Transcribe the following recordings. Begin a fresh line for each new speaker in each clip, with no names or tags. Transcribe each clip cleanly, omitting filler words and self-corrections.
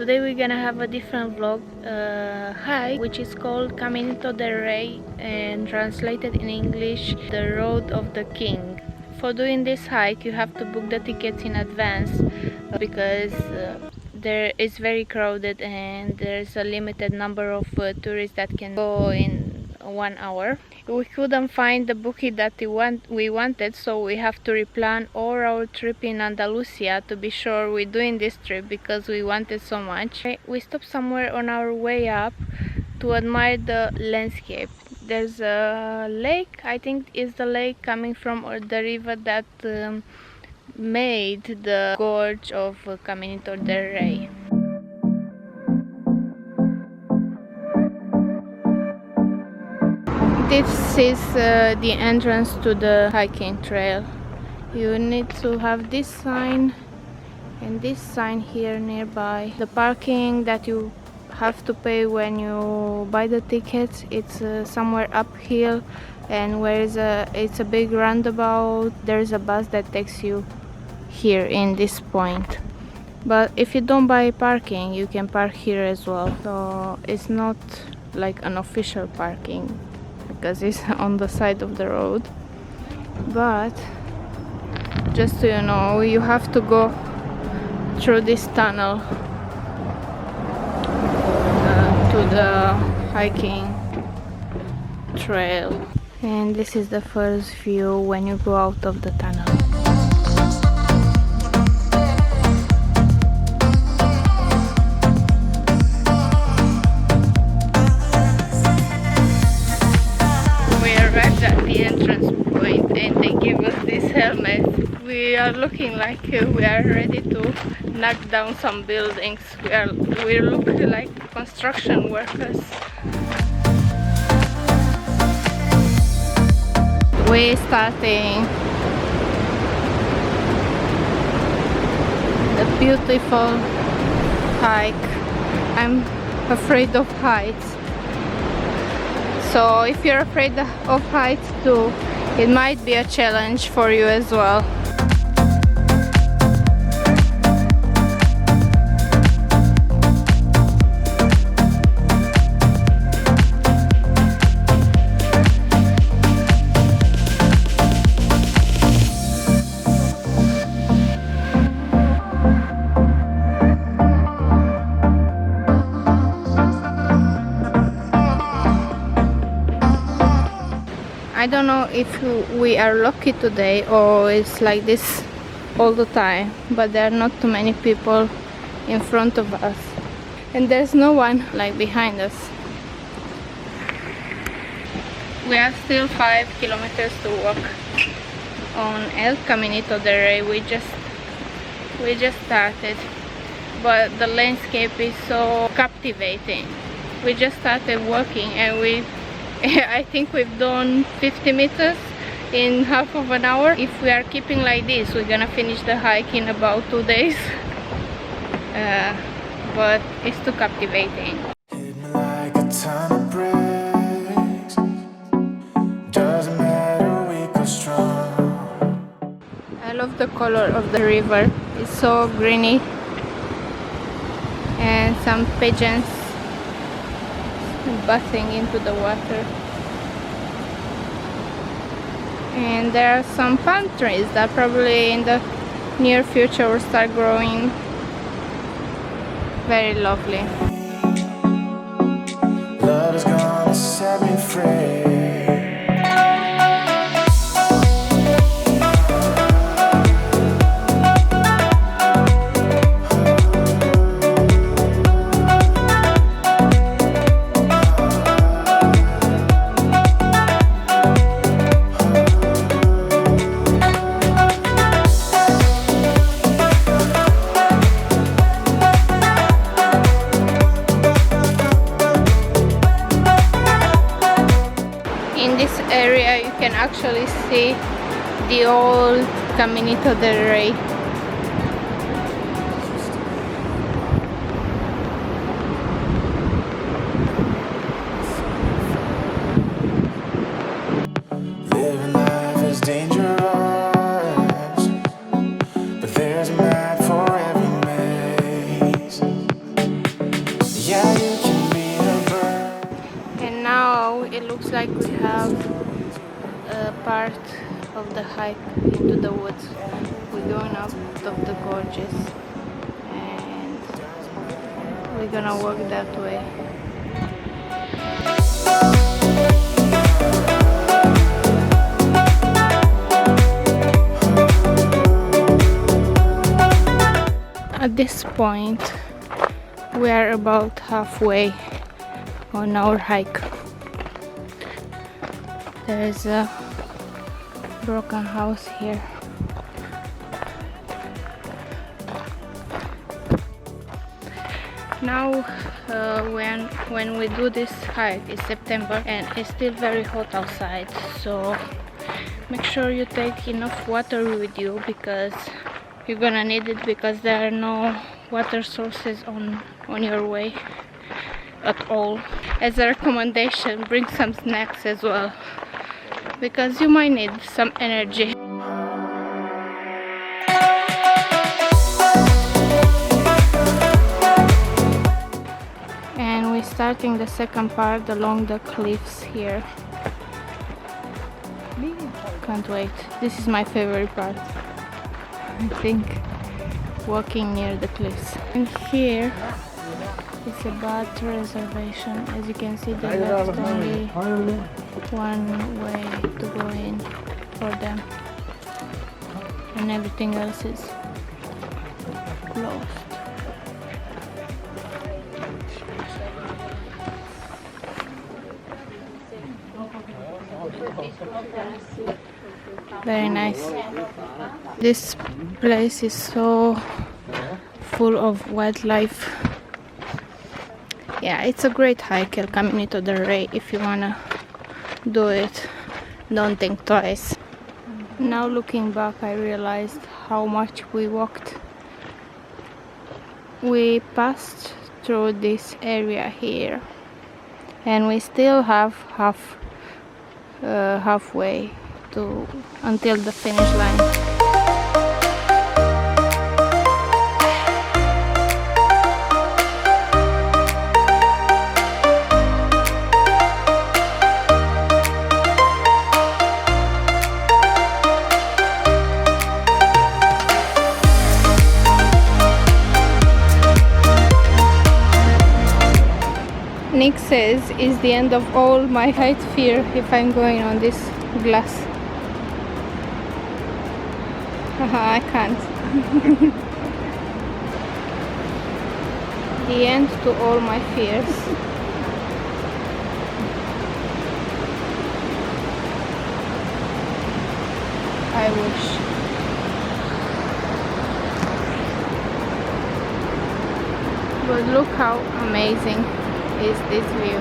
Today we're gonna have a different vlog hike, which is called Caminito del Rey, and translated in English, the Road of the King. For doing this hike you have to book the tickets in advance because there is very crowded and there's a limited number of tourists that can go in 1 hour. We couldn't find the bookie that we wanted, so we have to replan all our trip in Andalusia to be sure we're doing this trip because we wanted so much. We stopped somewhere on our way up to admire the landscape. There's a lake, I think is the lake coming from the river that made the gorge of Caminito del Rey. This is the entrance to the hiking trail. You need to have this sign and this sign here nearby. The parking that you have to pay when you buy the tickets, it's somewhere uphill, and it's a big roundabout. There's a bus that takes you here in this point. But if you don't buy parking, you can park here as well. So it's not like an official parking because it's on the side of the road. But just so you know, you have to go through this tunnel to the hiking trail, and this is the first view when you go out of the tunnel. We arrived at the entrance point and they gave us this helmet. We are looking like we are ready to knock down some buildings. We look like construction workers. We're starting the beautiful hike. I'm afraid of heights, so if you're afraid of heights too, it might be a challenge for you as well. I don't know if we are lucky today or it's like this all the time, but there are not too many people in front of us and there's no one like behind us. We have still 5 kilometers to walk on El Caminito del Rey. We just started, but the landscape is so captivating. We just started walking and I think we've done 50 meters in half of an hour. If we are keeping like this, we're gonna finish the hike in about 2 days. But it's too captivating. I love the color of the river. It's so greeny, and some pigeons bathing into the water, and there are some palm trees that probably in the near future will start growing. Very lovely. Love is gonna set me free. Area you can actually see the old Caminito del Rey. Living life is dangerous, but there's a map for every maze. part of the hike into the woods. We're going up of the gorges and we're gonna walk that way. At this point we are about halfway on our hike. There is a broken house here. Now when we do this hike, it's September and it's still very hot outside, so make sure you take enough water with you because you're gonna need it, because there are no water sources on your way at all. As a recommendation, bring some snacks as well because you might need some energy. And we're starting the second part along the cliffs here. Can't wait. This is my favorite part, I think, walking near the cliffs. And here it's a bat reservation. As you can see, they left only one way to go in for them, and everything else is closed. Very nice. This place is so full of wildlife. Yeah, it's a great hike, El Caminito del Rey. If you wanna do it, don't think twice. Now looking back, I realized how much we walked. We passed through this area here and we still have halfway to until the finish line. Nick says it's the end of all my height fear if I'm going on this glass. I can't. The end to all my fears. I wish. But look how amazing is this view.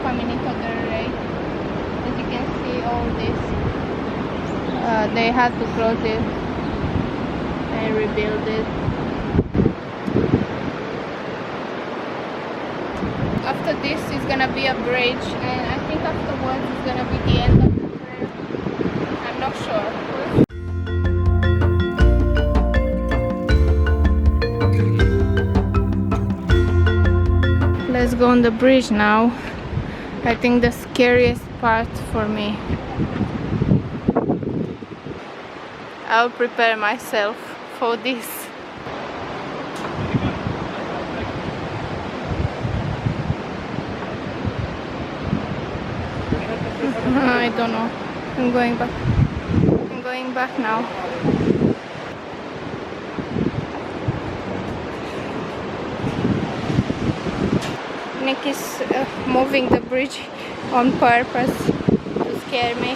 Caminito del Rey. As you can see, all this they had to close it and rebuild it. After this is gonna be a bridge, and I think afterwards is gonna be the end of the trail. I'm not sure. Let's go on the bridge now. I think the scariest part for me. I'll prepare myself for this. I don't know. I'm going back. I'm going back now. Nick is moving the bridge on purpose to scare me.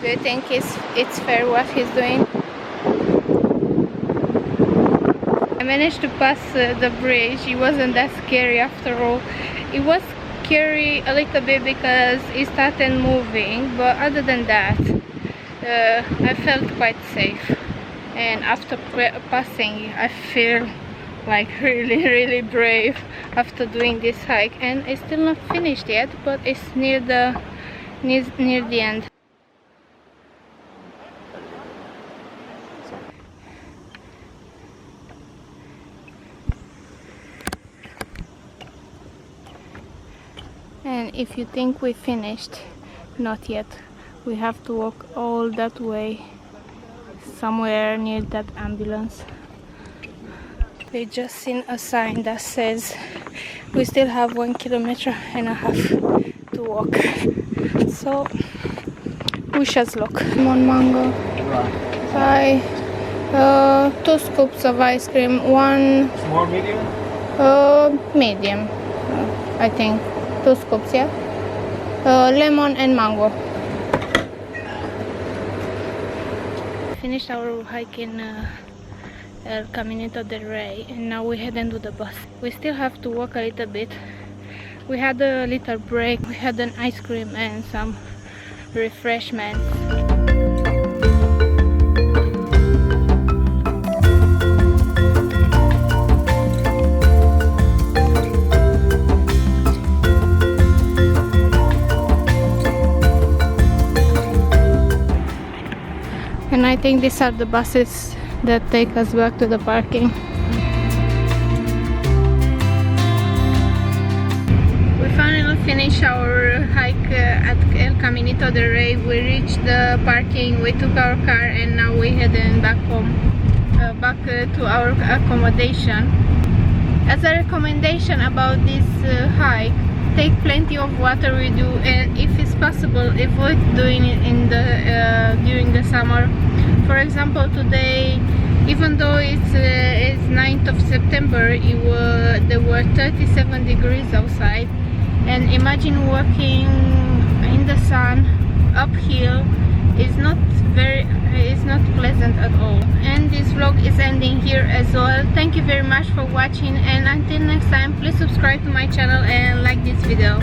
Do you think it's fair what he's doing? I managed to pass the bridge. It wasn't that scary after all. It was scary a little bit because it started moving, but other than that I felt quite safe, and after passing I feel like really brave after doing this hike. And it's still not finished yet, but it's near the end. And if you think we finished, not yet. We have to walk all that way somewhere near that ambulance. We just seen a sign that says we still have 1.5 kilometers to walk. So wish us luck. Lemon mango. Bye. 2 scoops of ice cream. One.
Small, medium?
Medium. I think 2 scoops, yeah. Lemon and mango. Finished our hike in El Caminito del Rey, and now we're heading to the bus. We still have to walk a little bit. We had a little break. We had an ice cream and some refreshments. And I think these are the buses that take us back to the parking. We finally finished our hike at El Caminito del Rey. We reached the parking, we took our car, and now we're heading back home, back to our accommodation. As a recommendation about this hike, take plenty of water with you, and if it's possible, avoid doing it in the during the summer. For example, today, even though it's 9th of September, there were 37 degrees outside, and imagine walking in the sun uphill. It's not pleasant at all. And this vlog is ending here as well. Thank you very much for watching, and until next time, please subscribe to my channel and like this video.